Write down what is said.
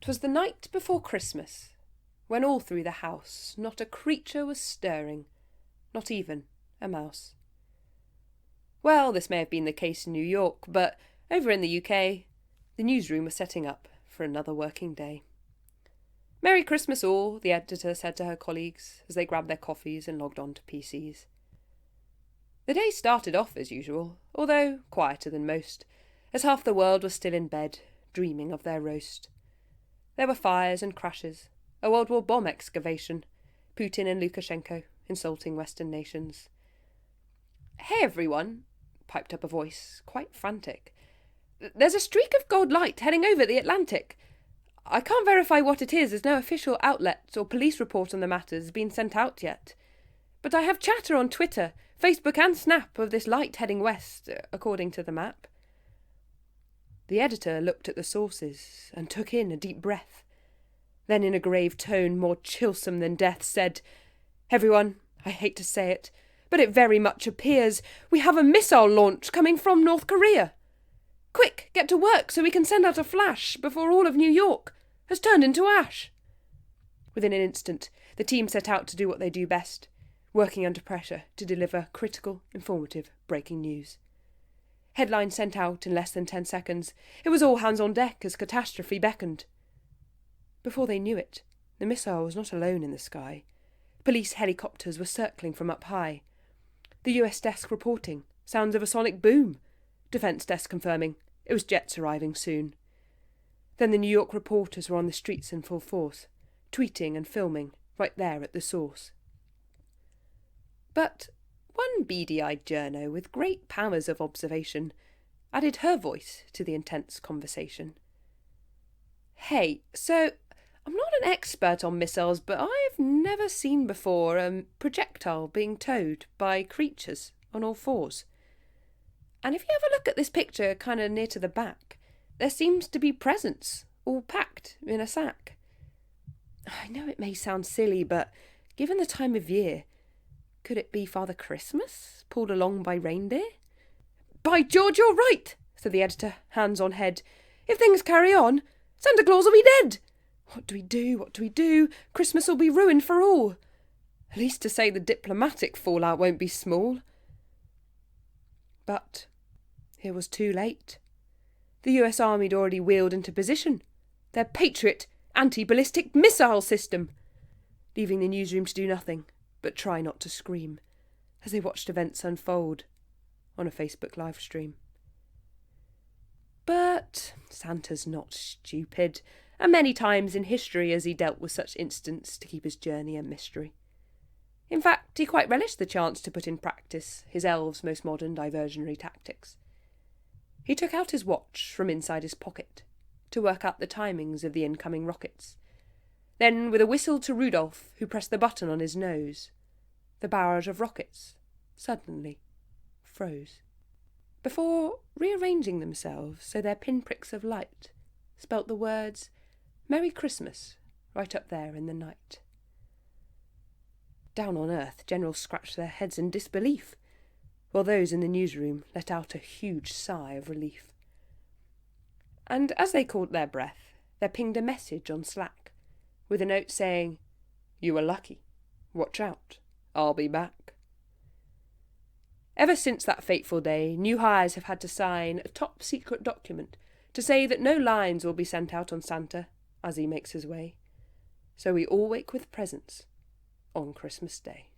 'Twas the night before Christmas, when all through the house not a creature was stirring, not even a mouse. Well, this may have been the case in New York, but over in the UK, the newsroom was setting up for another working day. "Merry Christmas all," the editor said to her colleagues as they grabbed their coffees and logged on to PCs. The day started off as usual, although quieter than most, as half the world was still in bed, dreaming of their roast. There were fires and crashes, a World War bomb excavation, Putin and Lukashenko insulting Western nations. "Hey everyone," piped up a voice, quite frantic. "There's a streak of gold light heading over the Atlantic. I can't verify what it is, as no official outlet or police report on the matter has been sent out yet. But I have chatter on Twitter, Facebook and Snap of this light heading west, according to the map." The editor looked at the sources and took in a deep breath. Then in a grave tone more chillsome than death said, "Everyone, I hate to say it, but it very much appears we have a missile launch coming from North Korea. Quick, get to work so we can send out a flash before all of New York has turned into ash." Within an instant, the team set out to do what they do best, working under pressure to deliver critical, informative, breaking news. Headlines sent out in less than 10 seconds. It was all hands on deck as catastrophe beckoned. Before they knew it, the missile was not alone in the sky. Police helicopters were circling from up high. The US desk reporting, sounds of a sonic boom. Defence desk confirming, it was jets arriving soon. Then the New York reporters were on the streets in full force, tweeting and filming, right there at the source. But one beady-eyed journo with great powers of observation added her voice to the intense conversation. "Hey, so I'm not an expert on missiles, but I've never seen before a projectile being towed by creatures on all fours. And if you have a look at this picture kind of near to the back, there seems to be presents, all packed in a sack. I know it may sound silly, but given the time of year, could it be Father Christmas, pulled along by reindeer?" "By George, you're right," said the editor, hands on head. "If things carry on, Santa Claus will be dead. What do we do? What do we do? Christmas will be ruined for all. At least to say the diplomatic fallout won't be small." But it was too late. The US Army had already wheeled into position, their Patriot anti-ballistic missile system, leaving the newsroom to do nothing but try not to scream as they watched events unfold on a Facebook live stream. But Santa's not stupid, and many times in history has he dealt with such incidents to keep his journey a mystery. In fact, he quite relished the chance to put in practice his elves' most modern diversionary tactics. He took out his watch from inside his pocket to work out the timings of the incoming rockets. Then, with a whistle to Rudolph, who pressed the button on his nose, the barrage of rockets suddenly froze, before rearranging themselves so their pinpricks of light spelt the words "Merry Christmas" right up there in the night. Down on Earth, generals scratched their heads in disbelief, while those in the newsroom let out a huge sigh of relief. And as they caught their breath, there pinged a message on Slack, with a note saying, "You were lucky. Watch out. I'll be back." Ever since that fateful day, new hires have had to sign a top-secret document to say that no lines will be sent out on Santa as he makes his way. So we all wake with presents on Christmas Day.